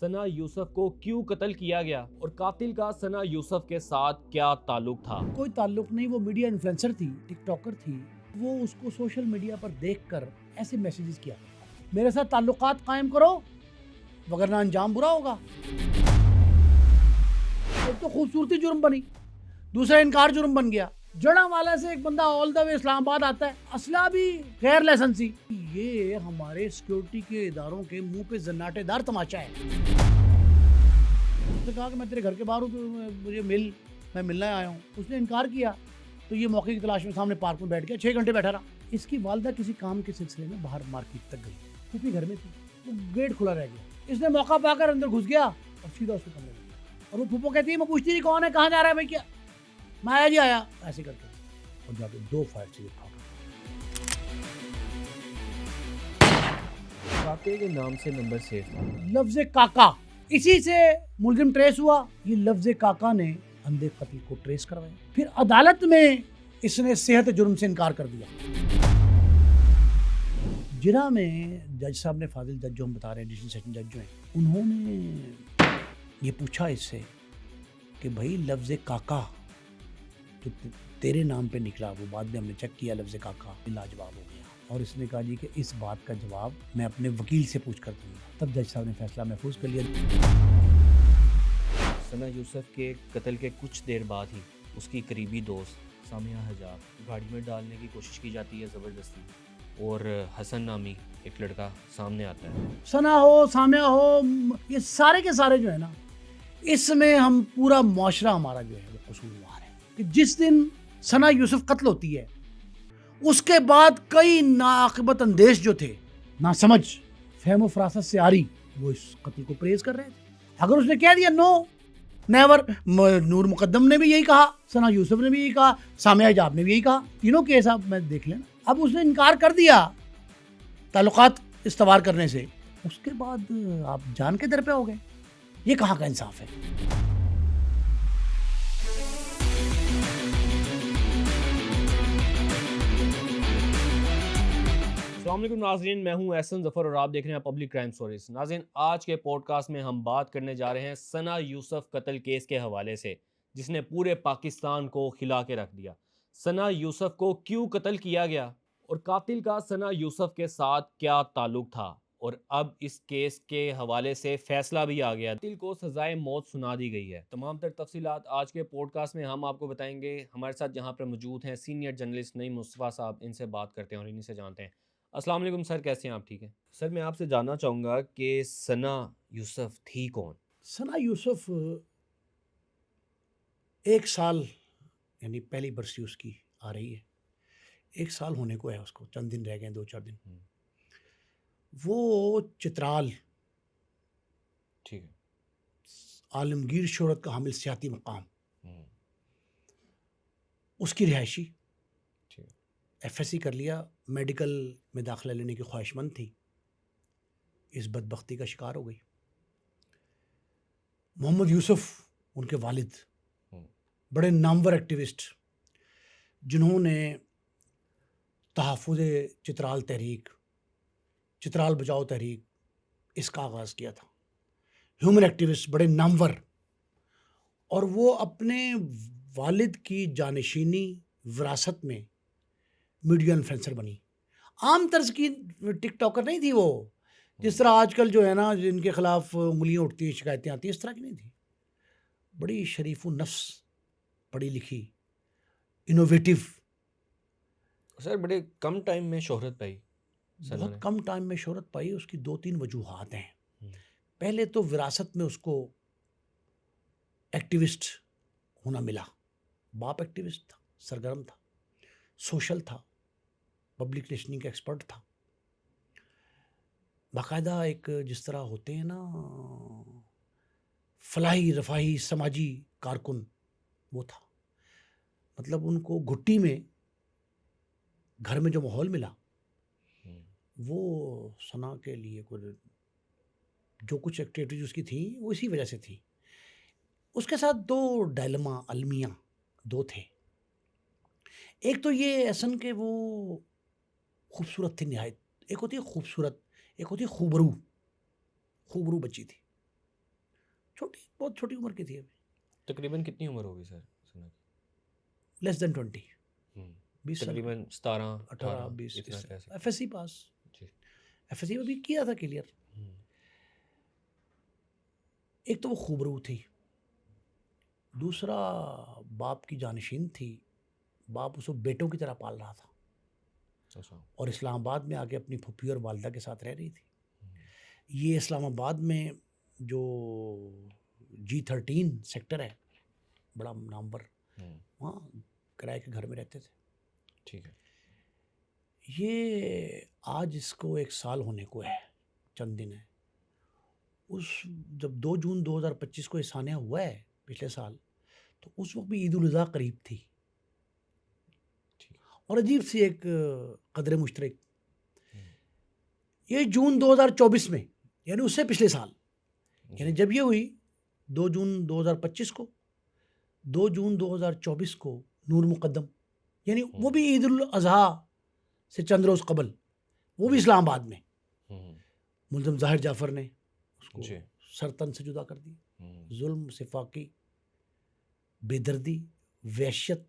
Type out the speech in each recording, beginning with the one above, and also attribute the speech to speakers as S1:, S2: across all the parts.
S1: ثنا یوسف کو کیوں قتل کیا گیا اور قاتل کا ثنا یوسف کے ساتھ کیا تعلق تھا؟
S2: کوئی تعلق نہیں، وہ میڈیا انفلوئنسر تھی، ٹک ٹاکر تھی. وہ اس کو سوشل میڈیا پر دیکھ کر ایسے میسیجز کیا کرتا، میرے ساتھ تعلقات قائم کرو وگرنہ انجام برا ہوگا. ایک تو خوبصورتی جرم بنی، دوسرا انکار جرم بن گیا. جڑا والا سے ایک بندہ آل دا وے اسلام آباد آتا ہے، اسلحہ بھی غیر لائسنسی. یہ ہمارے سیکیورٹی کے اداروں کے منہ پہ زناٹے دار تماشا ہے. اس نے کہا کہ میں تیرے گھر کے باہر ہوں، تو مجھے میں ملنے آیا ہوں. اس نے انکار کیا تو یہ موقع کی تلاش میں سامنے پارک میں بیٹھ گیا، 6 گھنٹے بیٹھا رہا. اس کی والدہ کسی کام کے سلسلے میں باہر مارکیٹ تک گئی، پھوپھی گھر میں تھی، وہ گیٹ کھلا رہ گیا. اس نے موقع پا کر اندر گھس گیا اور سیدھا اس کو کمرے میں گیا. اور وہ پھوپھو کہتی ہے میں پوچھتی نہیں کون ہے، کہاں جا رہا ہے بھائی، کیا میں آیا جی آیا، ایسے کر کے اور جا کے 2 فائر سے کھا گیا.
S1: قاتل کے نام سے نمبر سیو تھا.
S2: لفظ کاکا، اسی سے ملزم ٹریس ہوا. یہ لفظ کاکا نے اندھے قتل کو ٹریس کروایا. پھر عدالت میں اس نے صحت جرم سے انکار کر دیا. جرا میں جج صاحب نے، فاضل جج جو ہم بتا رہے ہیں، ایڈیشنل سیشن جج جو ہیں، انہوں نے یہ پوچھا اس سے کہ بھائی لفظ کاکا جو تیرے نام پہ نکلا، وہ بعد میں ہم نے چیک کیا، لفظ کاکا لاجواب ہو گیا. اور اس نے کہا جی کہ اس بات کا جواب میں اپنے وکیل سے پوچھ کر دوں گا. تب جج صاحب نے فیصلہ محفوظ کر لیا.
S1: ثنا یوسف کے قتل کے کچھ دیر بعد ہی اس کی قریبی دوست سامیہ حجاب گاڑی میں ڈالنے کی کوشش کی جاتی ہے زبردستی، اور حسن نامی ایک لڑکا سامنے آتا ہے.
S2: ثنا ہو، سامیہ ہو، یہ سارے کے سارے جو ہے نا، اس میں ہم پورا معاشرہ ہمارا جو ہے وہ قصوروار ہے. کہ جس دن ثنا یوسف قتل ہوتی ہے اس کے بعد کئی ناعاقبت اندیش جو تھے، ناسمجھ، فہم و فراست سے آری، وہ اس قتل کو پریز کر رہے تھے. اگر اس نے کہہ دیا نو نیور، نور مقدم نے بھی یہی کہا، ثنا یوسف نے بھی یہی کہا، سامیہ حجاب نے بھی یہی کہا، تینوں کیس آپ میں دیکھ لینا. اب اس نے انکار کر دیا تعلقات استوار کرنے سے، اس کے بعد آپ جان کے در پہ ہو گئے. یہ کہاں کا انصاف ہے؟
S1: السلام علیکم ناظرین، میں ہوں احسن ظفر اور آپ دیکھ رہے ہیں پبلک کرائم سٹوریز. ناظرین، آج کے پوڈ کاسٹ میں ہم بات کرنے جا رہے ہیں ثنا یوسف قتل کیس کے حوالے سے، جس نے پورے پاکستان کو ہلا کے رکھ دیا. ثنا یوسف کو کیوں قتل کیا گیا اور قاتل کا ثنا یوسف کے ساتھ کیا تعلق تھا، اور اب اس کیس کے حوالے سے فیصلہ بھی آ گیا، قاتل کو سزائے موت سنا دی گئی ہے. تمام تر تفصیلات آج کے پوڈ کاسٹ میں ہم آپ کو بتائیں گے. ہمارے ساتھ یہاں پر موجود ہیں سینئر جرنلسٹ نعیم مصطفیٰ صاحب، ان سے بات کرتے ہیں اور انہیں سے جانتے ہیں. السلام علیکم سر، کیسے ہیں آپ؟ ٹھیک ہیں سر. میں آپ سے جاننا چاہوں گا کہ ثنا یوسف تھی کون؟
S2: ثنا یوسف 1 سال، یعنی پہلی برسی اس کی آ رہی ہے، 1 سال ہونے کو ہے اس کو، چند دن رہ گئے ہیں، 2-4 دن. وہ چترال،
S1: ٹھیک ہے،
S2: عالمگیر شہرت کا حامل سیاحتی مقام، اس کی رہائشی. ایف ایس سی کر لیا، میڈیکل میں داخلہ لینے کی خواہش مند تھی، اس بدبختی کا شکار ہو گئی. محمد یوسف ان کے والد، بڑے نامور ایکٹیوسٹ، جنہوں نے تحفظ چترال تحریک، چترال بچاؤ تحریک، اس کا آغاز کیا تھا. ہیومن ایکٹیوسٹ، بڑے نامور، اور وہ اپنے والد کی جانشینی وراثت میں میڈیا انفلوئنسر بنی. عام طرز کی ٹک ٹاکر نہیں تھی وہ، جس طرح آج کل جو ہے نا جن کے خلاف انگلیاں اٹھتی ہیں، شکایتیں آتی ہیں، اس طرح کی نہیں تھی. بڑی شریف و نفس، پڑھی لکھی، انوویٹیو.
S1: سر بڑے کم ٹائم میں شہرت پائی،
S2: بہت کم ٹائم میں شہرت پائی. اس کی 2-3 وجوہات ہیں. پہلے تو وراثت میں اس کو ایکٹیوسٹ ہونا ملا. باپ ایکٹیوسٹ تھا، سرگرم تھا، سوشل تھا، پبلک ریلیشننگ کا ایکسپرٹ تھا. باقاعدہ ایک جس طرح ہوتے ہیں نا فلاحی رفاہی سماجی کارکن، وہ تھا. مطلب ان کو گھٹی میں گھر میں جو ماحول ملا، وہ ثنا کے لیے جو کچھ ایکٹیویٹیز اس کی تھیں وہ اسی وجہ سے تھی. اس کے ساتھ 2 ڈائلما المیہ 2 تھے. ایک تو یہ احسن کہ وہ خوبصورت تھی نہایت. ایک ہوتی ہے خوبصورت، ایک ہوتی ہے خوبرو بچی تھی. چھوٹی, بہت چھوٹی عمر کی تھی ابھی.
S1: تقریباً کتنی عمر ہوگی سر ثنا کی؟
S2: لیس دین 20, 20 سال,
S1: تقریباً 17
S2: 18
S1: 18
S2: 20.
S1: اتنا کہہ سکتے
S2: ایف ایس سی پاس,
S1: جی.
S2: ایف ایس سی میں بھی کیا تھا کلیئر. ایک تو وہ خوبرو تھی, دوسرا باپ کی جانشین تھی, باپ اس کو بیٹوں کی طرح پال رہا تھا,
S1: اچھا.
S2: اور اسلام آباد میں آ کے اپنی پھپھی اور والدہ کے ساتھ رہ رہی تھی. یہ اسلام آباد میں جو G13 سیکٹر ہے, بڑا نامور, وہاں کرائے کے گھر میں رہتے تھے.
S1: ٹھیک ہے.
S2: یہ آج اس کو 1 سال ہونے کو ہے, چند دن ہے. اس جب 2 جون 2025 کو یہ سانحہ ہوا ہے پچھلے سال, تو اس وقت بھی عید الاضحیٰ قریب تھی, اور عجیب سی ایک قدر مشترک, یہ جون 2024 میں, یعنی اس سے پچھلے سال, یعنی جب یہ ہوئی 2 جون 2025 کو, 2 جون 2024 کو نور مقدم, یعنی وہ بھی عید الاضحیٰ سے چند روز قبل, وہ بھی اسلام آباد میں, ملزم ظاہر جعفر نے اس کو سر تن سے جدا کر دیا. ظلم, سفاقی, بے دردی, وحشت,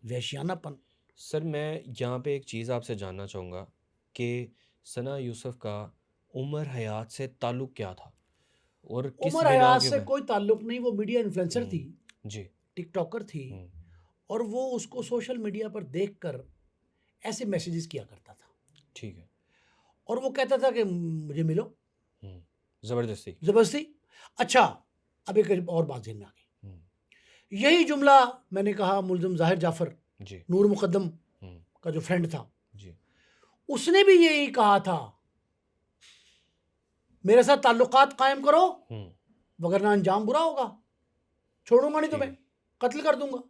S2: وحشیانہ پن.
S1: سر میں یہاں پہ ایک چیز آپ سے جاننا چاہوں گا کہ ثنا یوسف کا عمر حیات سے تعلق کیا تھا, اور کس
S2: عمر
S1: بنا
S2: حیات
S1: کے
S2: سے کوئی تعلق نہیں, وہ میڈیا انفلوئنسر تھی,
S1: جی,
S2: ٹک ٹاکر تھی, اور وہ اس کو سوشل میڈیا پر دیکھ کر ایسے میسیجز کیا کرتا تھا.
S1: ٹھیک ہے.
S2: اور وہ کہتا تھا کہ مجھے ملو, زبردستی. اچھا, اب ایک اور بات ذہن میں آ گئی. یہی جملہ میں نے کہا ملزم ظاہر جعفر, نور مقدم کا جو فرینڈ تھا, اس نے بھی یہی کہا تھا, میرے ساتھ تعلقات قائم کرو وگرنہ انجام برا ہوگا, چھوڑوں گا نہیں تمہیں, قتل کر دوں گا.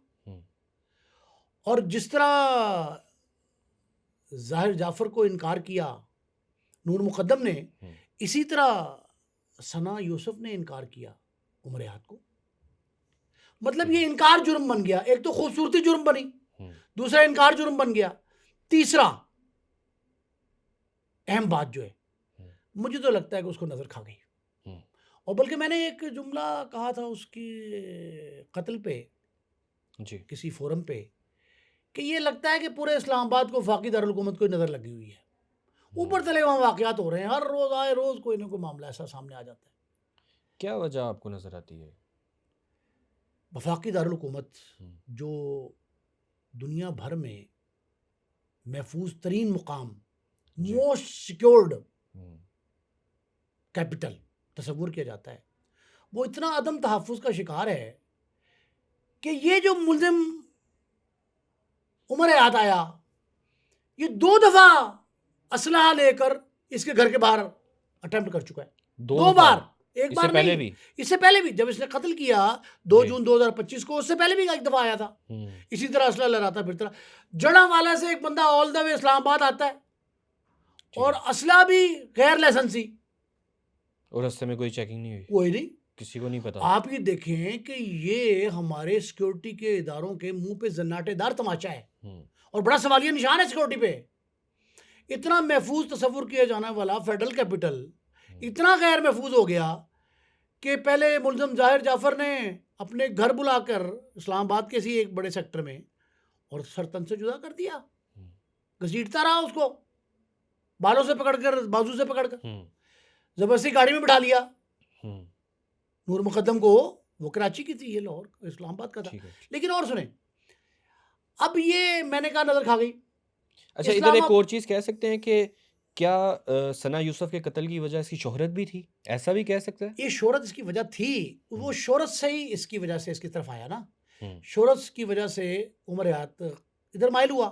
S2: اور جس طرح ظاہر جعفر کو انکار کیا نور مقدم نے, اسی طرح ثنا یوسف نے انکار کیا عمر حیات کو. مطلب یہ انکار جرم بن گیا. ایک تو خوبصورتی جرم بنی, دوسرا انکار جرم بن گیا, تیسرا اہم بات جو ہے, مجھے تو لگتا ہے کہ اس کو نظر کھا گئی. اور بلکہ میں نے ایک جملہ کہا تھا اس کی قتل پہ کسی فورم پہ, کہ یہ لگتا ہے کہ پورے اسلام آباد کو وفاقی دارالحکومت کو نظر لگی ہوئی ہے. اوپر تلے وہاں واقعات ہو رہے ہیں, ہر روز آئے روز کوئی نہ کوئی معاملہ ایسا سامنے آ جاتا ہے.
S1: کیا وجہ آپ کو نظر آتی ہے؟
S2: وفاقی دارالحکومت جو دنیا بھر میں محفوظ ترین مقام, موسٹ سیکیورڈ کیپٹل تصور کیا جاتا ہے, وہ اتنا عدم تحفظ کا شکار ہے کہ یہ جو ملزم عمر حیات آیا, یہ 2 دفعہ اسلحہ لے کر اس کے گھر کے باہر اٹیمپٹ کر چکا ہے. 2 بار, ایک بار نہیں, اس سے پہلے بھی جب اس نے قتل کیا 2 جون 2025 کو, اس سے پہلے بھی 1 دفعہ آیا تھا, اسی طرح اسلحہ لہراتا پھرتا. جڑا والا سے ایک بندہ آل دا وے اسلام آباد آتا ہے, اور اسلحہ بھی غیر لائسنسی,
S1: اور راستے میں کوئی چیکنگ نہیں ہوئی,
S2: کوئی نہیں,
S1: کسی کو نہیں پتا.
S2: آپ یہ دیکھیں کہ یہ ہمارے سیکیورٹی کے اداروں کے منہ پہ زناٹے دار تماشا ہے, اور بڑا سوالیہ نشان ہے سیکیورٹی پہ. اتنا محفوظ تصور کیا جانا والا فیڈرل کیپٹل اتنا غیر محفوظ ہو گیا کہ پہلے ملزم ظاہر جعفر نے اپنے گھر بلا کر اسلام آباد کے ایک بڑے سیکٹر میں, اور سر تن سے جدا کر دیا, گھسیٹتا رہا اس کو بالوں سے پکڑ کر, بازو سے پکڑ کر, زبردستی گاڑی میں بٹھا لیا. نور مقدم کو, وہ کراچی کی تھی, یہ لاہور اسلام آباد کا تھا. لیکن اور سنیں, اب یہ میں نے کہا نظر کھا گئی.
S1: اچھا, ادھر ایک اور چیز کہہ سکتے ہیں کہ کیا ثنا یوسف کے قتل کی وجہ اس کی شہرت بھی تھی, ایسا بھی کہہ سکتے ہیں؟
S2: یہ شہرت اس کی وجہ تھی, وہ شہرت سے ہی اس کی وجہ سے اس کی طرف آیا نا. شہرت کی وجہ سے عمر حیات ادھر مائل ہوا,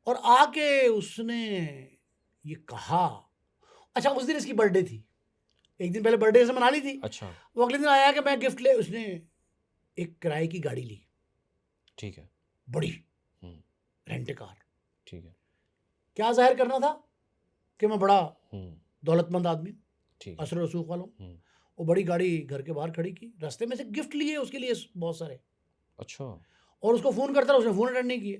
S2: اور آ کے اس نے یہ کہا. اچھا, اس دن اس کی برتھ ڈے تھی, 1 دن پہلے برتھ ڈے سے منا لی تھی.
S1: اچھا,
S2: وہ اگلے دن آیا کہ میں گفٹ لے, اس نے ایک کرائے کی گاڑی لی.
S1: ٹھیک ہے,
S2: بڑی رینٹ کار.
S1: ٹھیک ہے,
S2: کیا ظاہر کرنا تھا کہ میں بڑا دولت مند آدمی,
S1: ٹھیک,
S2: اثر و رسوخ والوں. وہ بڑی گاڑی گھر کے باہر کھڑی کی, راستے میں سے گفٹ لیے اس کے لیے بہت سارے.
S1: اچھا,
S2: اور اس کو فون کرتا رہا, اس نے فون اٹینڈ نہیں کیے.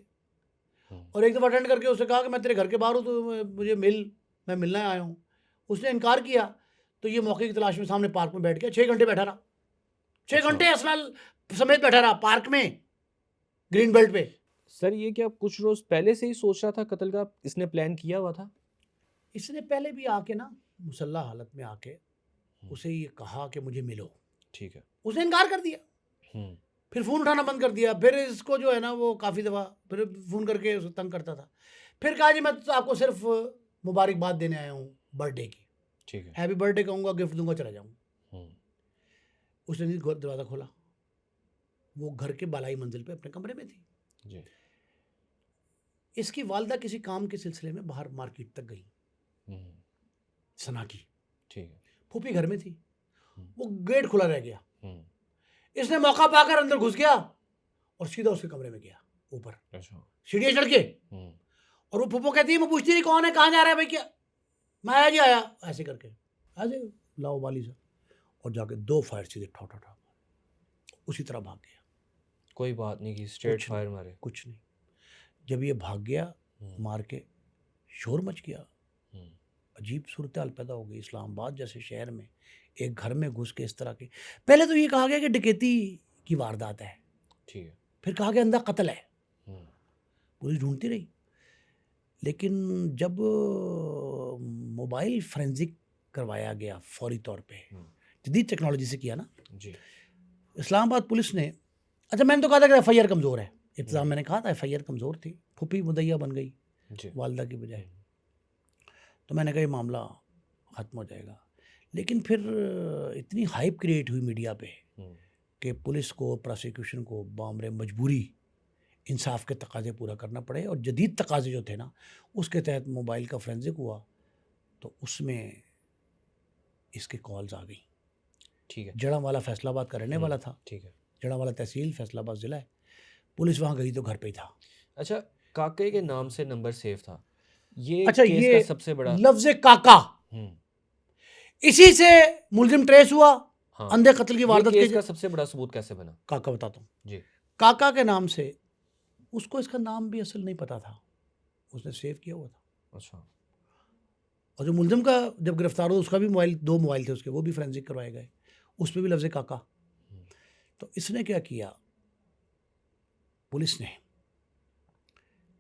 S2: اور ایک دفعہ اٹینڈ کر کے اس نے کہا کہ میں تیرے گھر کے باہر ہوں, تو مجھے میں ملنے آیا ہوں. اس نے انکار کیا, تو یہ موقع کی تلاش میں سامنے پارک میں بیٹھ گیا, 6 گھنٹے بیٹھا رہا. 6 گھنٹے اسلحہ سمیت بیٹھا رہا پارک میں گرین بیلٹ پہ.
S1: سر یہ کیا کچھ روز پہلے سے ہی سوچ رہا تھا قتل کا, اس نے پلان کیا ہوا تھا؟
S2: اس نے پہلے بھی آ کے نا مسلح حالت میں آ کے اسے یہ کہا کہ مجھے ملو,
S1: ٹھیک ہے,
S2: اس نے انکار کر دیا, پھر فون اٹھانا بند کر دیا. پھر اس کو جو ہے نا وہ کافی دفعہ پھر فون کر کے اسے تنگ کرتا تھا. پھر کہا جی میں تو آپ کو صرف مبارکباد دینے آیا ہوں برتھ ڈے کی,
S1: ٹھیک ہے,
S2: ہیپی برتھ ڈے کہوں گا, گفٹ دوں گا, چلا جاؤں. اس نے نہیں دروازہ کھولا, وہ گھر کے بالائی منزل پہ اپنے کمرے میں تھی.
S1: جی.
S2: اس کی والدہ کسی کام کے سلسلے میں باہر مارکیٹ تک گئی, سنا کی,
S1: ٹھیک ہے,
S2: پھوپھی گھر میں تھی, وہ گیٹ کھلا رہ گیا. اس نے موقع پا کر اندر گھس گیا اور سیدھا اس کے کمرے میں گیا اوپر سیڑھیاں چڑھ کے, اور وہ پھوپھو کہتی ہے, میں پوچھتی نہیں کون ہے, کہاں جا رہا ہے بھائی, کیا میں آیا جی آیا, ایسے کر کے ایسے لاؤ بالی سے, اور جا کے 2 فائر سیدھے ٹھا ٹھا ٹھا, اسی طرح بھاگ گیا.
S1: کوئی بات نہیں کی, اسٹریٹ فائر مارے,
S2: کچھ نہیں. جب یہ بھاگ گیا مار کے, شور مچ گیا, عجیب صورتحال پیدا ہو گئی. اسلام آباد جیسے شہر میں ایک گھر میں گھس کے اس طرح کی, پہلے تو یہ کہا گیا کہ ڈکیتی کی واردات ہے,
S1: ٹھیک ہے,
S2: پھر کہا گیا اندھا قتل ہے, پولیس ڈھونڈتی رہی. لیکن جب موبائل فورینزک کروایا گیا فوری طور پہ, جدید ٹیکنالوجی سے کیا نا,
S1: جی,
S2: اسلام آباد پولیس نے, اچھا میں نے تو کہا تھا کہ ایف آئی آر کمزور ہے, ابتدا میں نے کہا تھا ایف آئی آر کمزور تھی, پھوپھی مدعیہ بن گئی والدہ کی بجائے, تو میں نے کہا یہ معاملہ ختم ہو جائے گا. لیکن پھر اتنی ہائپ کریٹ ہوئی میڈیا پہ کہ پولیس کو, پروسیکیوشن کو بامر مجبوری انصاف کے تقاضے پورا کرنا پڑے, اور جدید تقاضے جو تھے نا اس کے تحت موبائل کا فورینزک ہوا, تو اس میں اس کے کالز آ گئیں.
S1: ٹھیک ہے,
S2: جڑاں والا فیصلہ آباد کا رہنے والا تھا,
S1: ٹھیک ہے,
S2: جڑاں والا تحصیل فیصلہ آباد ضلع ہے, پولیس وہاں گئی تو گھر پہ ہی تھا.
S1: اچھا, کاکے کے نام سے نمبر سیو تھا, یہ
S2: اچھا
S1: کیس
S2: یہ
S1: کا سب سے بڑا
S2: لفظ کاکا, اسی سے ملزم ٹریس ہوا اندھے قتل کی واردات
S1: کیس کا سب سے بڑا ثبوت کیسے بنا؟
S2: کاکا بتاتا ہوں.
S1: جی,
S2: کاکا کے نام سے, اس کو اس کا نام بھی اصل نہیں پتا تھا, اس نے سیو کیا ہوا تھا.
S1: اچھا,
S2: اور جو ملزم کا جب گرفتار ہوا اس کا بھی موبائل, 2 موبائل تھے اس کے, وہ بھی فورینزک کروائے گئے, اس پہ بھی لفظ کاکا. تو اس نے کیا کیا, پولیس نے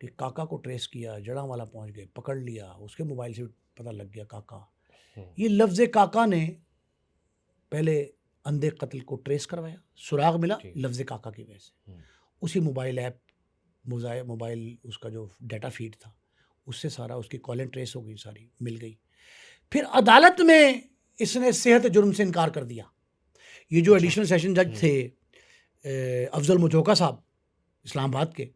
S2: کہ کاکا کو ٹریس کیا, جڑاں والا پہنچ گئے, پکڑ لیا, اس کے موبائل سے پتہ لگ گیا کاکا. یہ لفظ کاکا نے پہلے اندھے قتل کو ٹریس کروایا, سراغ ملا لفظ کاکا کی وجہ سے, اسی موبائل ایپ, موبائل اس کا جو ڈیٹا فیڈ تھا اس سے سارا اس کی کالیں ٹریس ہو گئی, ساری مل گئی. پھر عدالت میں اس نے صحت جرم سے انکار کر دیا. یہ جو ایڈیشنل سیشن جج تھے افضل مچوکا صاحب اسلام آباد کے,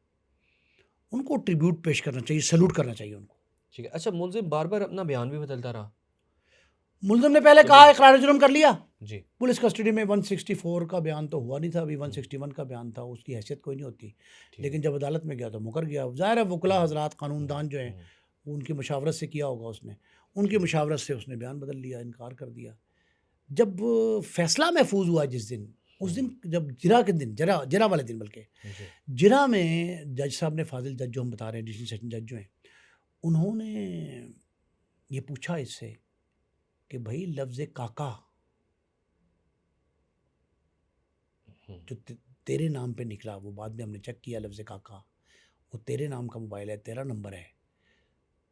S2: ان کو ٹریبیوٹ پیش کرنا چاہیے, سلوٹ کرنا چاہیے ان کو.
S1: ٹھیک ہے. اچھا, ملزم بار بار اپنا بیان بھی بدلتا رہا.
S2: ملزم نے پہلے کہا اقرار جرم کر لیا,
S1: جی,
S2: پولیس کسٹڈی میں 164 کا بیان تو ہوا نہیں تھا, ابھی 161 کا بیان تھا, اس کی حیثیت کوئی نہیں ہوتی. لیکن جب عدالت میں گیا تو مکر گیا. ظاہر ہے وکلا حضرات, قانون دان جو ہیں, ان کی مشاورت سے کیا ہوگا اس نے, ان کی مشاورت سے اس نے بیان بدل لیا, انکار کر دیا. جب فیصلہ محفوظ ہوا جس دن, اس دن جب جرا کے دن, جرا والے دن, بلکہ جرا میں جج صاحب نے, فاضل جج جو ہم بتا رہے ہیں, ایڈیشنل سیشن جج جو ہیں, انہوں نے یہ پوچھا اس سے کہ بھائی لفظ کاکا جو تیرے نام پہ نکلا, وہ بعد میں ہم نے چیک کیا, لفظ کاکا وہ تیرے نام کا موبائل ہے, تیرا نمبر ہے,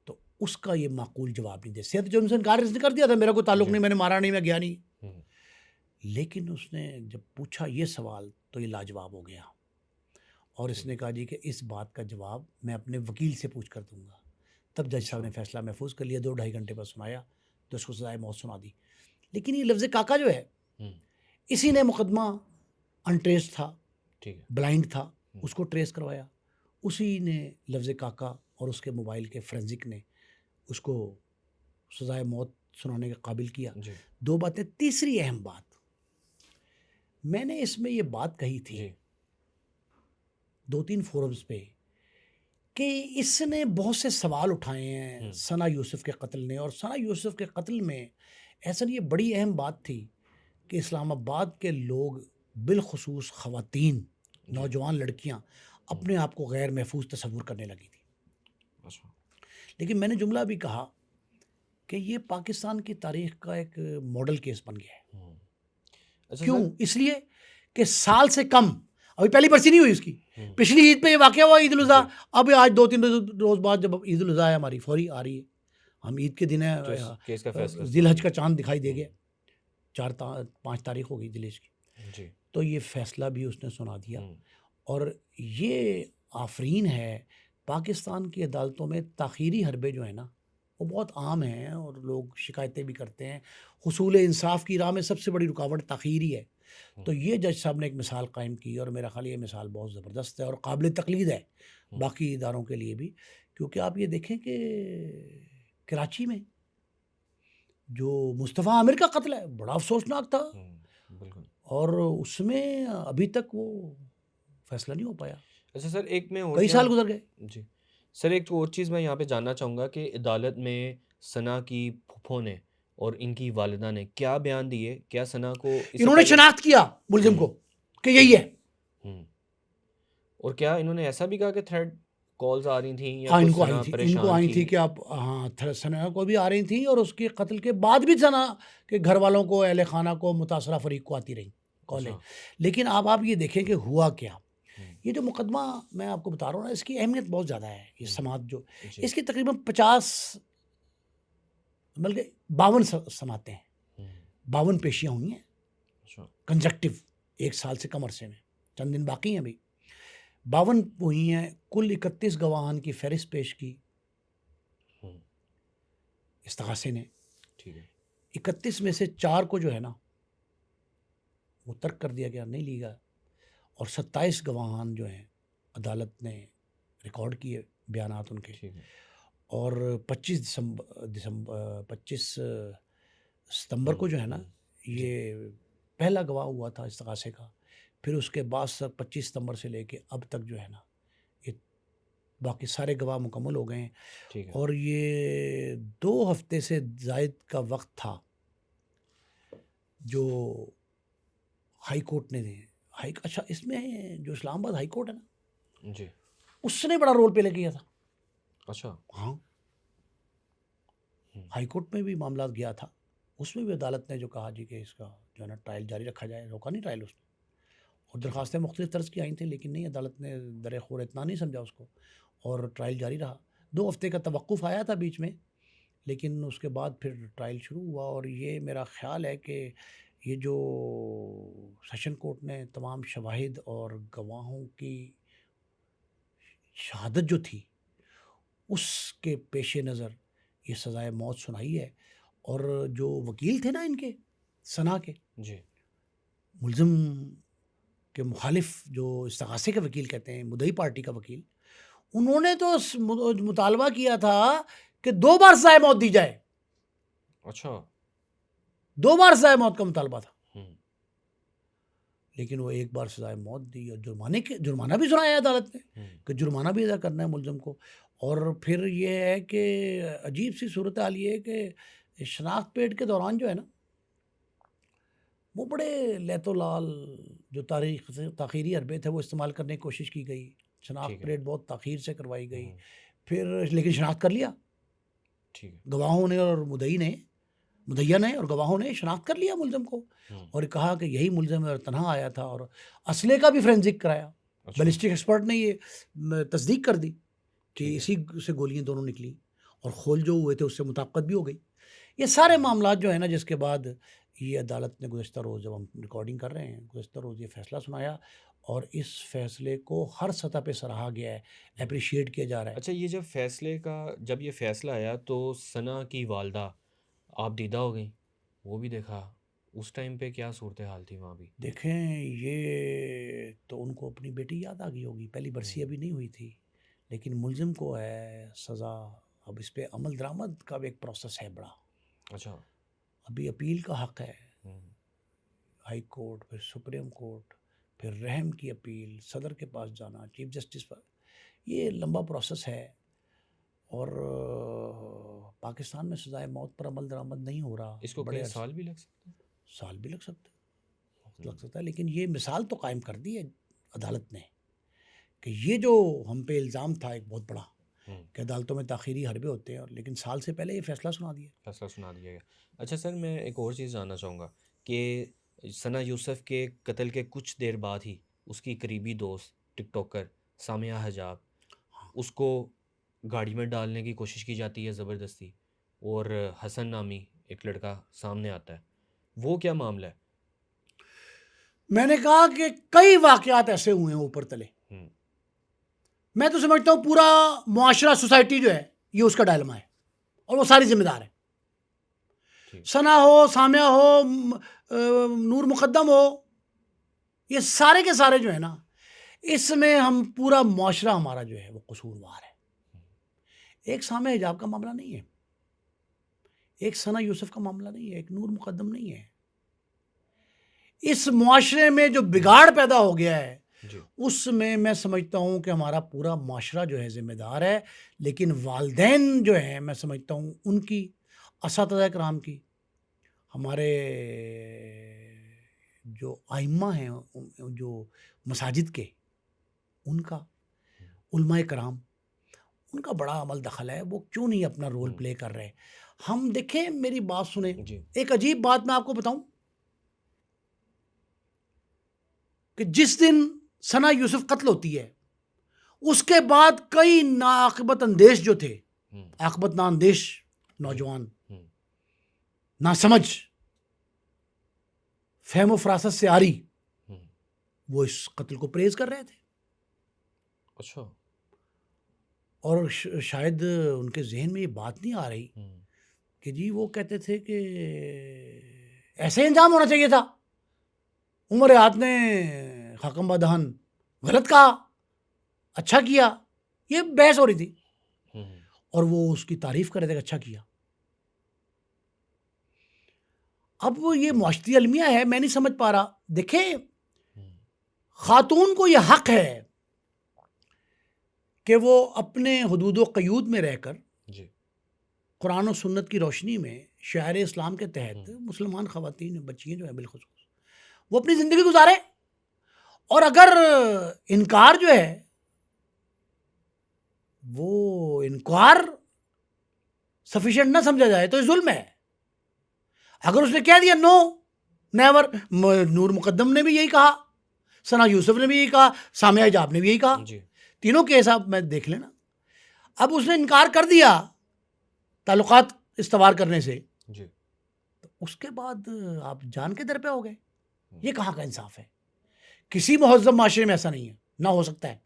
S2: تو اس کا یہ معقول جواب نہیں دے. صحت جو سے انکار اس نے کر دیا تھا, میرا کوئی تعلق نہیں, میں نے مارا نہیں, میں گیا نہیں. لیکن اس نے جب پوچھا یہ سوال تو یہ لاجواب ہو گیا, اور اس نے کہا جی کہ اس بات کا جواب میں اپنے وکیل سے پوچھ کر دوں گا. تب جج صاحب نے فیصلہ محفوظ کر لیا, 2-2.5 گھنٹے پر سنایا, تو اس کو سزائے موت سنا دی. لیکن یہ لفظ کاکا جو ہے, اسی نے مقدمہ انٹریس تھا, بلائنڈ تھا, اس کو ٹریس کروایا, اسی نے لفظ کاکا اور اس کے موبائل کے فورینزک نے اس کو سزائے موت سنانے کے قابل کیا. 2 باتیں. تیسری اہم بات, میں نے اس میں یہ بات کہی تھی 2-3 فورمز پہ کہ اس نے بہت سے سوال اٹھائے ہیں ثنا یوسف کے قتل نے, اور ثنا یوسف کے قتل میں ایسا یہ بڑی اہم بات تھی کہ اسلام آباد کے لوگ, بالخصوص خواتین, نوجوان لڑکیاں, اپنے آپ کو غیر محفوظ تصور کرنے لگی تھی. لیکن میں نے جملہ بھی کہا کہ یہ پاکستان کی تاریخ کا ایک ماڈل کیس بن گیا ہے. کیوں؟ اس لیے کہ سال سے کم، ابھی پہلی برسی نہیں ہوئی اس کی، پچھلی عید پہ یہ واقعہ ہوا عید الاضحیٰ، اب آج 2-3 روز بعد جب عید الاضحیٰ ہے ہماری فوری آ رہی ہے، ہم عید کے دن ذی الحج کا چاند دکھائی دے گیا، 4-5 تاریخ ہو گئی ذی الحج کی، تو یہ فیصلہ بھی اس نے سنا دیا. اور یہ آفرین ہے پاکستان کی عدالتوں میں تاخیری حربے جو ہیں نا وہ بہت عام ہیں اور لوگ شکایتیں بھی کرتے ہیں. حصول انصاف کی راہ میں سب سے بڑی رکاوٹ تاخیری ہے. تو یہ جج صاحب نے ایک مثال قائم کی اور میرا خیال یہ مثال بہت زبردست ہے اور قابل تقلید ہے باقی اداروں کے لیے بھی، کیونکہ آپ یہ دیکھیں کہ کراچی میں جو مصطفیٰ عامر کا قتل ہے بڑا افسوسناک تھا، اور اس میں ابھی تک وہ فیصلہ نہیں ہو پایا.
S1: اچھا سر، ایک میں
S2: کئی سال گزر گئے.
S1: جی سر، ایک اور چیز میں یہاں پہ جاننا چاہوں گا کہ عدالت میں ثنا کی پھپھو نے اور ان کی والدہ نے کیا بیان دیے؟ کیا ثنا کو
S2: انہوں نے شناخت کیا ملزم کو کہ یہی ہے،
S1: اور کیا انہوں نے ایسا بھی کہا کہ تھریڈ کالز آ رہی تھیں یا
S2: ان کو آئی تھی کہ آپ ثنا کو بھی آ رہی تھیں اور اس کے قتل کے بعد بھی ثنا کے گھر والوں کو، اہل خانہ کو، متاثرہ فریق کو آتی رہی کالیں. لیکن اب آپ یہ دیکھیں کہ ہوا کیا. یہ جو مقدمہ میں آپ کو بتا رہا ہوں نا اس کی اہمیت بہت زیادہ ہے. یہ سماعت جو اس کی تقریباً 50 بلکہ 52 سماعتیں ہیں، 52 پیشیاں ہوئی ہیں کنزیکٹیو، ایک سال سے کم عرصے میں، چند دن باقی ہیں ابھی. 52 ہوئی ہیں. کل 31 گواہان کی فہرست پیش کی استغاثے نے. 31 میں سے 4 کو جو ہے نا وہ ترک کر دیا گیا، نہیں لی گیا، اور 27 گواہان جو ہیں عدالت نے ریکارڈ کیے بیانات ان کے. اور 25 ستمبر کو جو ہے نا یہ پہلا گواہ ہوا تھا استغاثے کا. پھر اس کے بعد 25 ستمبر سے لے کے اب تک جو ہے نا یہ باقی سارے گواہ مکمل ہو گئے ہیں. اور یہ 2 ہفتے سے زائد کا وقت تھا جو ہائی کورٹ نے دے. اچھا اس میں جو اسلام آباد ہائی کورٹ ہے نا
S1: جی
S2: اس نے بڑا رول پلے کیا تھا.
S1: اچھا
S2: ہاں، ہائی کورٹ میں بھی معاملات گیا تھا، اس میں بھی عدالت نے جو کہا جی کہ اس کا جو ہے نا ٹرائل جاری رکھا جائے، روکا نہیں ٹرائل اس نے، اور درخواستیں مختلف طرز کی آئی تھیں لیکن نہیں، عدالت نے در خور اتنا نہیں سمجھا اس کو اور ٹرائل جاری رہا. 2 ہفتے کا توقف آیا تھا بیچ میں لیکن اس کے بعد پھر ٹرائل شروع ہوا. اور یہ میرا خیال ہے کہ یہ جو سیشن کورٹ نے تمام شواہد اور گواہوں کی شہادت جو تھی اس کے پیش نظر یہ سزائے موت سنائی ہے. اور جو وکیل تھے نا ان کے ثنا کے ملزم کے مخالف، جو استغاثے کے وکیل کہتے ہیں، مدعی پارٹی کا وکیل، انہوں نے تو مطالبہ کیا تھا کہ 2 بار سزائے موت دی جائے.
S1: اچھا
S2: 2 بار سزائے موت کا مطالبہ تھا لیکن وہ 1 بار سزائے موت دی اور جرمانہ بھی سنایا عدالت نے کہ جرمانہ بھی ادا کرنا ہے ملزم کو. اور پھر یہ ہے کہ عجیب سی صورتحال یہ ہے کہ شناخت پیٹ کے دوران جو ہے نا وہ بڑے لیت و لال جو تاخیری حربے تھے وہ استعمال کرنے کی کوشش کی گئی. شناخت پریڈ بہت تاخیر سے کروائی گئی، پھر لیکن شناخت کر لیا گواہوں نے اور مدعیہ نے اور گواہوں نے شناخت کر لیا ملزم کو اور کہا کہ یہی ملزم ہے اور تنہا آیا تھا. اور اسلحے کا بھی فورینزک کرایا، بیلسٹک ایکسپرٹ نے یہ تصدیق کر دی کہ اسی سے گولیاں دونوں نکلی اور خول جو ہوئے تھے اس سے مطابقت بھی ہو گئی. یہ سارے معاملات جو ہیں نا جس کے بعد یہ عدالت نے گزشتہ روز، جب ہم ریکارڈنگ کر رہے ہیں، گزشتہ روز یہ فیصلہ سنایا اور اس فیصلے کو ہر سطح پہ سراہا گیا ہے، اپریشیٹ کیا جا رہا ہے.
S1: اچھا یہ جب یہ فیصلہ آیا تو ثنا کی والدہ آپ دیدہ ہو گئیں، وہ بھی دیکھا، اس ٹائم پہ کیا صورتحال تھی وہاں بھی؟
S2: دیکھیں یہ تو ان کو اپنی بیٹی یاد آ گئی ہوگی، پہلی برسی ابھی نہیں ہوئی تھی لیکن ملزم کو ہے سزا. اب اس پہ عمل درآمد کا بھی ایک پروسیس ہے بڑا.
S1: اچھا
S2: ابھی اپیل کا حق ہے، ہائی کورٹ، پھر سپریم کورٹ، پھر رحم کی اپیل، صدر کے پاس جانا، چیف جسٹس پر، یہ لمبا پروسیس ہے. اور پاکستان میں سزائے موت پر عمل درآمد نہیں ہو رہا.
S1: اس کو کئی سال بھی لگ سکتے ہیں.
S2: سال بھی لگ سکتا ہے لیکن یہ مثال تو قائم کر دی ہے عدالت نے کہ یہ جو ہم پہ الزام تھا ایک بہت بڑا کہ عدالتوں میں تاخیری حربے ہوتے ہیں، لیکن سال سے پہلے یہ فیصلہ سنا دیا
S1: گیا. اچھا سر، میں ایک اور چیز جاننا چاہوں گا کہ ثنا یوسف کے قتل کے کچھ دیر بعد ہی اس کی قریبی دوست ٹک ٹاکر سامیہ حجاب، اس کو گاڑی میں ڈالنے کی کوشش کی جاتی ہے زبردستی، اور حسن نامی ایک لڑکا سامنے آتا ہے. وہ کیا معاملہ ہے؟
S2: میں نے کہا کہ کئی واقعات ایسے ہوئے ہیں اوپر تلے. میں تو سمجھتا ہوں پورا معاشرہ، سوسائٹی جو ہے یہ اس کا ڈائلما ہے اور وہ ساری ذمہ دار ہے. ثنا ہو، سامیہ ہو، نور مقدم ہو، یہ سارے کے سارے جو ہے نا، اس میں ہم پورا معاشرہ ہمارا جو ہے وہ قصوروار ہے. ایک سامیہ حجاب کا معاملہ نہیں ہے، ایک ثنا یوسف کا معاملہ نہیں ہے، ایک نور مقدم نہیں ہے. اس معاشرے میں جو بگاڑ پیدا ہو گیا ہے اس میں سمجھتا ہوں کہ ہمارا پورا معاشرہ جو ہے ذمہ دار ہے. لیکن والدین جو ہیں میں سمجھتا ہوں ان کی، اساتذہ کرام کی، ہمارے جو ائمہ ہیں جو مساجد کے، ان کا، علماء کرام، ان کا بڑا عمل دخل ہے. وہ کیوں نہیں اپنا رول پلے کر رہے؟ ہم دیکھیں، میری بات سنیں. ایک عجیب بات میں آپ کو بتاؤں کہ جس دن ثنا یوسف قتل ہوتی ہے اس کے بعد کئی ناعاقبت اندیش جو تھے، عاقبت نااندیش نوجوان، ناسمجھ، فہم و فراست سے آری، وہ اس قتل کو پریز کر رہے تھے.
S1: اچھا.
S2: اور شاید ان کے ذہن میں یہ بات نہیں آ رہی کہ جی وہ کہتے تھے کہ ایسے انجام ہونا چاہیے تھا. عمر ہاتھ نے خاکم بدہن غلط کہا، اچھا کیا، یہ بحث ہو رہی تھی اور وہ اس کی تعریف کر رہے تھے کہ اچھا کیا. اب وہ یہ معاشرتی المیہ ہے، میں نہیں سمجھ پا رہا. دیکھیں، خاتون کو یہ حق ہے کہ وہ اپنے حدود و قیود میں رہ کر قرآن و سنت کی روشنی میں شعائر اسلام کے تحت مسلمان خواتین بچیاں جو ہیں بالخصوص وہ اپنی زندگی گزارے. اور اگر انکار جو ہے وہ انکار سفیشینٹ نہ سمجھا جائے تو یہ ظلم ہے. اگر اس نے کہہ دیا نو نیور، نور مقدم نے بھی یہی کہا، ثنا یوسف نے بھی یہی کہا، سامیہ حجاب نے بھی یہی کہا، تینوں کیس آپ میں دیکھ لینا. اب اس نے انکار کر دیا تعلقات استوار کرنے سے، تو اس کے بعد آپ جان کے در پہ ہو گئے. یہ کہاں کا انصاف ہے؟ کسی مہذب معاشرے میں ایسا نہیں ہے، نہ ہو سکتا ہے.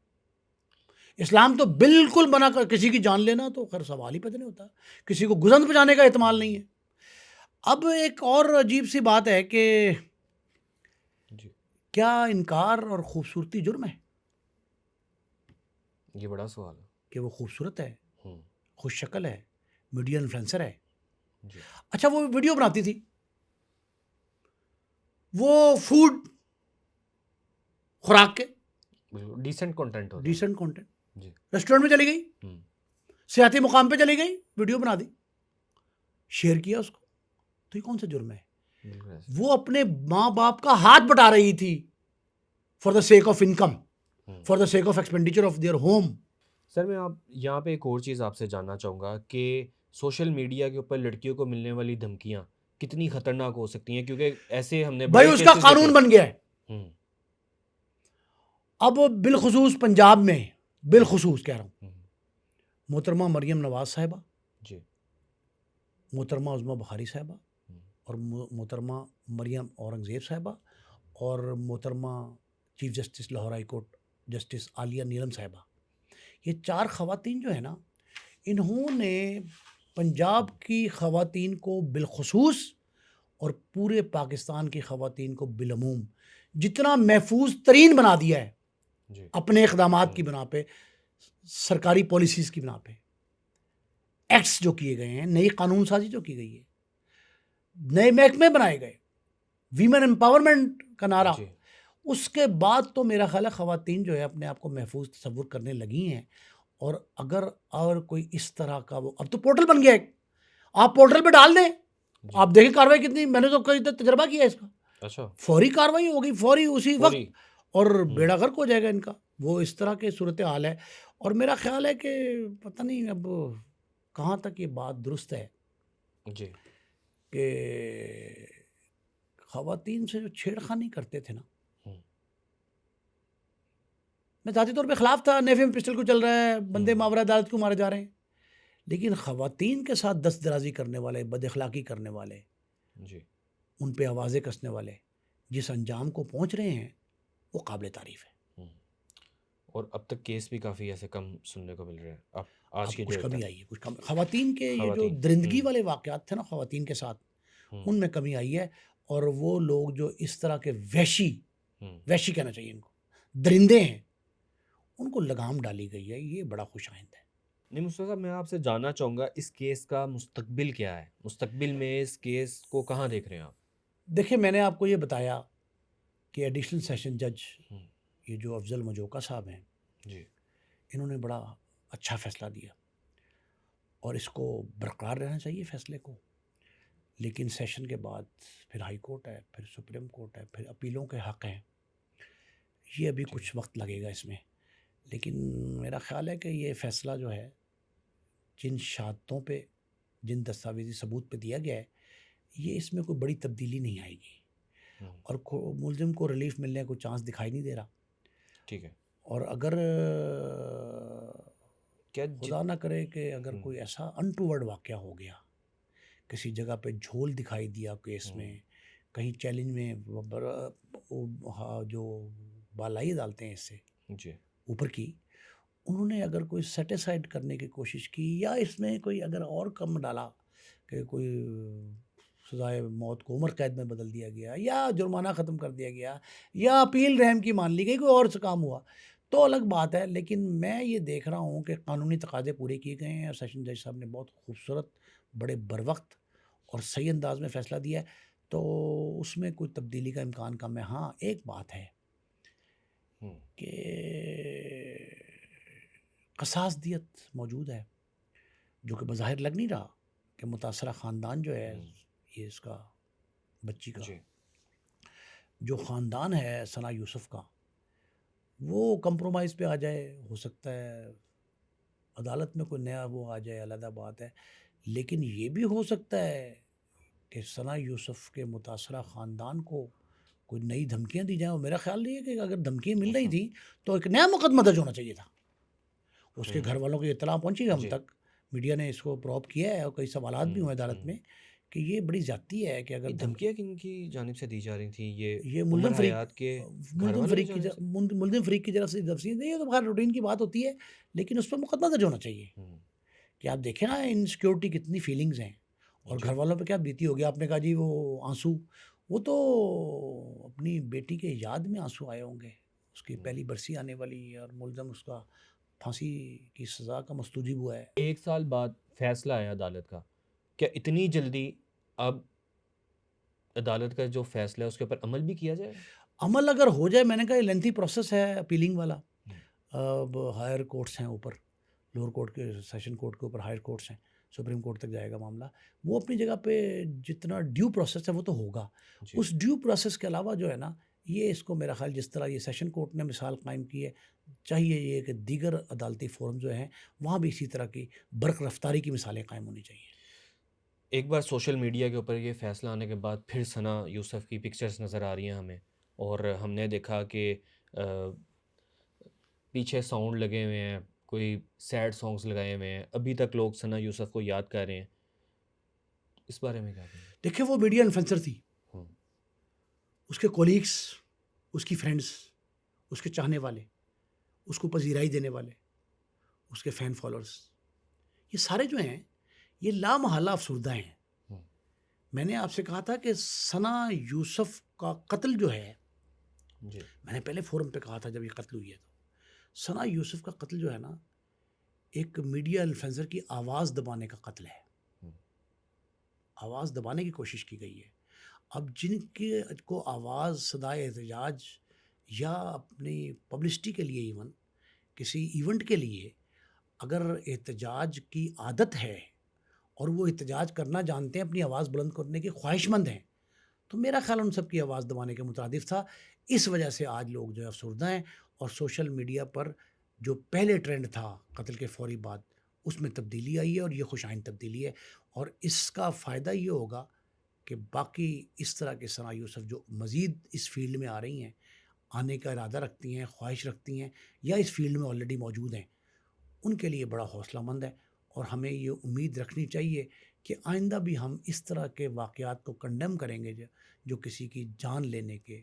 S2: اسلام تو بالکل منع کر، کسی کی جان لینا تو خیر سوال ہی پیدا نہیں ہوتا، کسی کو گزند پہنچانے کا احتمال نہیں ہے. اب ایک اور عجیب سی بات ہے کہ کیا انکار اور خوبصورتی جرم ہے؟
S1: یہ بڑا سوال ہے.
S2: کہ وہ خوبصورت ہے، خوش شکل ہے، میڈیا انفلوئنسر ہے. اچھا، وہ ویڈیو بناتی تھی، وہ فوڈ، خوراک کے
S1: ڈیسنٹ کنٹینٹ ہوتا ہے،
S2: ڈیسنٹ کنٹینٹ، ریسٹورنٹ میں چلی گئی، سیاحتی مقام پہ چلی گئی، ویڈیو بنا دی، شیئر کیا اس کو، تو یہ کون سا جرم ہے؟ وہ اپنے ماں باپ کا ہاتھ بٹا رہی تھی for the sake of income, for the sake of expenditure of their home.
S1: Sir میں آپ یہاں پہ ایک اور چیز آپ سے جاننا چاہوں گا کہ سوشل میڈیا کے اوپر لڑکیوں کو ملنے والی دھمکیاں کتنی خطرناک ہو سکتی ہیں، کیونکہ ایسے ہم نے
S2: بھائی اس کا قانون بن گیا ہے. اب بالخصوص پنجاب میں، بالخصوص کہہ رہا ہوں، محترمہ مریم نواز صاحبہ، محترمہ عظمیٰ بخاری صاحبہ، اور محترمہ مریم اورنگزیب صاحبہ، اور محترمہ chief justice Lahore high court justice Aalia Neelum Sahiba, یہ چار خواتین جو ہے نا، انہوں نے پنجاب کی خواتین کو بالخصوص اور پورے پاکستان کی خواتین کو بالعموم جتنا محفوظ ترین بنا دیا ہے اپنے اقدامات کی بنا پہ، سرکاری پالیسیز کی بنا پہ، ایکٹس جو کیے گئے ہیں، نئی قانون سازی جو کی گئی ہے، نئے محکمے بنائے گئے، ویمن امپاورمنٹ کا نعرہ، اس کے بعد تو میرا خیال ہے خواتین جو ہے اپنے آپ کو محفوظ تصور کرنے لگی ہیں. اور اگر اور کوئی اس طرح کا، وہ اب تو پورٹل بن گیا ہے، آپ پورٹل پہ ڈال دیں، آپ دیکھیں کاروائی کتنی، میں نے تو کئی تجربہ کیا ہے اس کا. اچھا، فوری کاروائی ہوگی، فوری اسی وقت، اور بیڑا غرق ہو جائے گا ان کا. وہ اس طرح کے صورتحال ہے. اور میرا خیال ہے کہ پتہ نہیں اب کہاں تک یہ بات درست ہے کہ خواتین سے جو چھیڑ خانی کرتے تھے نا،
S1: ہوں،
S2: میں ذاتی طور پہ خلاف تھا، نیفے میں پسٹل کو چل رہا ہے، بندے
S1: ہوں،
S2: ماورا عدالت کو مارے جا رہے ہیں، لیکن خواتین کے ساتھ دست درازی کرنے والے، بد اخلاقی کرنے والے،
S1: جی،
S2: ان پہ آوازیں کسنے والے جس انجام کو پہنچ رہے ہیں وہ قابل تعریف ہے۔
S1: ہوں۔ اور اب تک کیس بھی کافی ایسے کم سننے کو مل رہے ہیں اب آج
S2: اب
S1: کی
S2: کچھ
S1: ڈیٹ
S2: کمی
S1: تک۔
S2: آئی ہے، کچھ کم خواتین کے یہ جو
S1: خواتین،
S2: درندگی
S1: ہوں،
S2: والے واقعات تھے نا خواتین کے ساتھ،
S1: ہوں،
S2: ان میں کمی آئی ہے، اور وہ لوگ جو اس طرح کے
S1: ہوں۔
S2: وحشی کہنا چاہیے ان کو، درندے ہیں، ان کو لگام ڈالی گئی ہے، یہ بڑا خوش آئند ہے۔
S1: نہیں مصطفیٰ صاحب، میں آپ سے جاننا چاہوں گا اس کیس کا مستقبل کیا ہے؟ مستقبل میں اس کیس کو کہاں دیکھ رہے ہیں آپ؟
S2: دیکھیں میں نے آپ کو یہ بتایا کہ ایڈیشنل سیشن جج
S1: ہوں،
S2: یہ جو افضل مجوکا صاحب ہیں،
S1: جی،
S2: انہوں نے بڑا اچھا فیصلہ دیا اور اس کو برقرار رہنا چاہیے فیصلے کو، لیکن سیشن کے بعد پھر ہائی کورٹ ہے، پھر سپریم کورٹ ہے، پھر اپیلوں کے حق ہیں، یہ ابھی
S1: جی،
S2: کچھ وقت لگے گا اس میں، لیکن میرا خیال ہے کہ یہ فیصلہ جو ہے جن شہادتوں پہ، جن دستاویزی ثبوت پہ دیا گیا ہے، یہ اس میں کوئی بڑی تبدیلی نہیں آئے گی،
S1: ہوں،
S2: اور ملزم کو ریلیف ملنے کا کوئی چانس دکھائی نہیں دے رہا،
S1: ٹھیک ہے۔
S2: اور اگر
S1: کیا
S2: خدا نہ کرے کہ اگر
S1: ہوں،
S2: کوئی ایسا انٹوورڈ واقعہ ہو گیا، کسی جگہ پہ جھول دکھائی دیا کیس میں،
S1: ہوں،
S2: کہیں چیلنج میں جو بالائی عدالتیں ہیں اس سے
S1: جی،
S2: اوپر کی، انہوں نے اگر کوئی سیٹیسائڈ کرنے کی کوشش کی، یا اس میں کوئی اگر اور کم ڈالا کہ کوئی سزائے موت کو عمر قید میں بدل دیا گیا، یا جرمانہ ختم کر دیا گیا، یا اپیل رحم کی مان لی گئی، کوئی اور سے کام ہوا تو الگ بات ہے، لیکن میں یہ دیکھ رہا ہوں کہ قانونی تقاضے پورے کیے گئے ہیں، اور سیشن جج صاحب نے بہت خوبصورت، بڑے بروقت اور صحیح انداز میں فیصلہ دیا ہے، تو اس میں کوئی تبدیلی کا امکان کم ہے۔ ہاں ایک بات ہے
S1: ہوں،
S2: کہ قصاص دیت موجود ہے، جو کہ بظاہر لگ نہیں رہا کہ متاثرہ خاندان جو ہے،
S1: ہوں،
S2: یہ اس کا بچی کا
S1: جی،
S2: جو خاندان ہے ثنا یوسف کا، وہ کمپرومائز پہ آ جائے، ہو سکتا ہے عدالت میں کوئی نیا وہ آ جائے، علیحدہ بات ہے، لیکن یہ بھی ہو سکتا ہے کہ ثنا یوسف کے متاثرہ خاندان کو کوئی نئی دھمکیاں دی جائیں، اور میرا خیال نہیں ہے کہ اگر دھمکیاں مل رہی تھیں تو ایک نیا مقدمہ درج ہونا چاہیے تھا، اس کے
S1: ہوں،
S2: گھر والوں کی اطلاع پہنچی ہے ہم
S1: جی،
S2: تک، میڈیا نے اس کو پروب کیا ہے، اور کئی سوالات بھی
S1: ہوں،
S2: ہوئے عدالت
S1: ہوں۔
S2: میں کہ یہ بڑی زیادتی ہے کہ اگر
S1: یہ
S2: دھمکی،
S1: دھمکیاں کن کی جانب سے دی جا رہی تھیں؟ یہ
S2: یہ
S1: عمر
S2: ملزم فریق،
S1: حیات کے گھر والوں کی جانب سے؟
S2: ملزم فریق کی طرف سے تفصیل ہے، یہ تو بخیر روٹین کی بات ہوتی ہے، لیکن اس پہ مقدمہ درج ہونا چاہیے
S1: ہوں،
S2: کہ آپ دیکھیں نا انسیکیورٹی کتنی فیلنگز ہیں، اور
S1: جی،
S2: گھر والوں پہ کیا بیتی ہوگی۔ آپ نے کہا جی وہ آنسو، وہ تو اپنی بیٹی کے یاد میں آنسو آئے ہوں گے، اس کی
S1: ہوں۔
S2: پہلی برسی آنے والی ہے، اور ملزم اس کا پھانسی کی سزا کا مستوجب ہوا ہے۔
S1: 1 سال بعد فیصلہ آیا عدالت کا، کیا اتنی جلدی اب عدالت کا جو فیصلہ ہے اس کے اوپر عمل بھی کیا جائے گا؟
S2: عمل اگر ہو جائے، میں نے کہا یہ لینتھی پروسیس ہے اپیلنگ والا،
S1: ہوں،
S2: اب ہائر کورٹس ہیں اوپر، لوور کورٹ کے سیشن کورٹ کے اوپر ہائر کورٹس ہیں، سپریم کورٹ تک جائے گا معاملہ، وہ اپنی جگہ پہ جتنا ڈیو پروسیس ہے وہ تو ہوگا،
S1: جی،
S2: اس ڈیو پروسیس کے علاوہ جو ہے نا، یہ اس کو میرا خیال جس طرح یہ سیشن کورٹ نے مثال قائم کی ہے، چاہیے یہ کہ دیگر عدالتی فورم جو ہیں وہاں بھی اسی طرح کی برق رفتاری کی مثالیں قائم ہونی چاہیے۔
S1: ایک بار سوشل میڈیا کے اوپر یہ فیصلہ آنے کے بعد پھر ثنا یوسف کی پکچرز نظر آ رہی ہیں ہمیں، اور ہم نے دیکھا کہ پیچھے ساؤنڈ لگے ہوئے ہیں، کوئی سیڈ سانگز لگائے ہوئے ہیں، ابھی تک لوگ ثنا یوسف کو یاد کر رہے ہیں، اس بارے میں کیا کہیں گے؟
S2: دیکھیں وہ میڈیا انفلوئنسر تھی،
S1: ہوں،
S2: اس کے کولیگس، اس کی فرینڈز، اس کے چاہنے والے، اس کو پذیرائی دینے والے، اس کے فین فالوورز، یہ سارے جو ہیں یہ لامحالہ افسردہ ہیں۔
S1: ہوں،
S2: میں نے آپ سے کہا تھا کہ ثنا یوسف کا قتل جو ہے،
S1: جی،
S2: میں نے پہلے فورم پہ کہا تھا جب یہ قتل ہوئی ہے، تو ثنا یوسف کا قتل جو ہے نا، ایک میڈیا انفلوئنسر کی آواز دبانے کا قتل ہے،
S1: ہوں،
S2: آواز دبانے کی کوشش کی گئی ہے۔ اب جن کے کو آواز صدائے احتجاج یا اپنی پبلسٹی کے لیے، ایون کسی ایونٹ کے لیے اگر احتجاج کی عادت ہے اور وہ احتجاج کرنا جانتے ہیں، اپنی آواز بلند کرنے کے خواہش مند ہیں، تو میرا خیال ان سب کی آواز دبانے کے مترادف تھا۔ اس وجہ سے آج لوگ جو ہے افسردہ ہیں، اور سوشل میڈیا پر جو پہلے ٹرینڈ تھا قتل کے فوری بعد، اس میں تبدیلی آئی ہے، اور یہ خوش آئند تبدیلی ہے، اور اس کا فائدہ یہ ہوگا کہ باقی اس طرح کے ثنا یوسف جو مزید اس فیلڈ میں آ رہی ہیں، آنے کا ارادہ رکھتی ہیں، خواہش رکھتی ہیں، یا اس فیلڈ میں آلریڈی موجود ہیں، ان کے لیے بڑا حوصلہ مند ہے. اور ہمیں یہ امید رکھنی چاہیے کہ آئندہ بھی ہم اس طرح کے واقعات کو کنڈیم کریں گے جو کسی کی جان لینے کے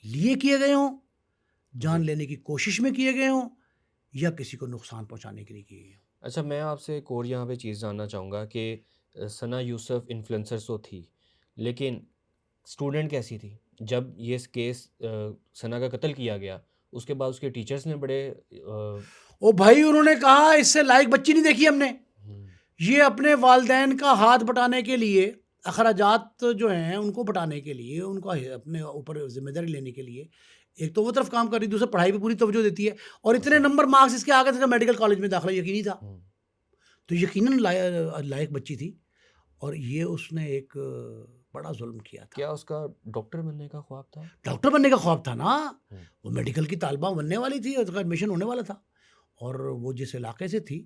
S2: لیے کیے گئے ہوں، جان لینے کی کوشش میں کیے گئے ہوں، یا کسی کو نقصان پہنچانے کے لیے کیے گئے ہوں.
S1: اچھا، میں آپ سے ایک اور یہاں پہ چیز جاننا چاہوں گا کہ ثنا یوسف انفلوئنسر تو تھی، لیکن اسٹوڈنٹ کیسی تھی؟ جب یہ کیس ثنا کا قتل کیا گیا، اس کے بعد اس کے ٹیچرز نے بڑے
S2: او بھائی، انہوں نے کہا اس سے لائق بچی نہیں دیکھی ہم نے. یہ اپنے والدین کا ہاتھ بٹانے کے لیے، اخراجات جو ہیں ان کو بٹانے کے لیے، ان کو اپنے اوپر ذمہ داری لینے کے لیے، ایک تو وہ طرف کام کر رہی، دوسرا پڑھائی پہ پوری توجہ دیتی ہے، اور اتنے نمبر مارکس اس کے آگے تھے، میڈیکل کالج میں داخلہ یقینی تھا. تو یقیناً لائق بچی تھی، اور یہ اس نے ایک بڑا ظلم کیا تھا.
S1: کیا اس کا ڈاکٹر بننے کا خواب تھا؟
S2: ڈاکٹر بننے کا خواب تھا نا، وہ میڈیکل کی طالبہ بننے والی تھی، اس کا ایڈمیشن ہونے والا تھا، اور وہ جس علاقے سے تھی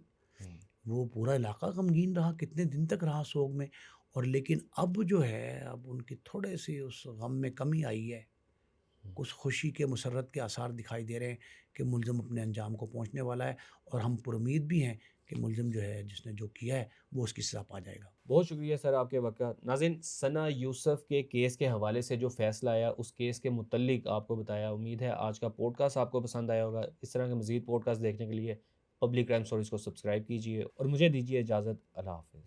S2: وہ پورا علاقہ غمگین رہا، کتنے دن تک رہا سوگ میں. اور لیکن اب جو ہے، اب ان کی تھوڑے سی اس غم میں کمی آئی ہے، کچھ خوشی کے مسرت کے آثار دکھائی دے رہے ہیں کہ ملزم اپنے انجام کو پہنچنے والا ہے، اور ہم پر امید بھی ہیں کہ ملزم جو ہے، جس نے جو کیا ہے، وہ اس کی سزا پا جائے گا.
S1: بہت شکریہ سر آپ کے وقت. ناظرین، ثنا یوسف کے کیس کے حوالے سے جو فیصلہ آیا، اس کیس کے متعلق آپ کو بتایا. امید ہے آج کا پوڈ کاسٹ آپ کو پسند آیا ہوگا. اس طرح کے مزید پوڈ کاسٹ دیکھنے کے لیے پبلک کرائم سٹوریز کو سبسکرائب کیجیے، اور مجھے دیجیے اجازت. اللہ حافظ.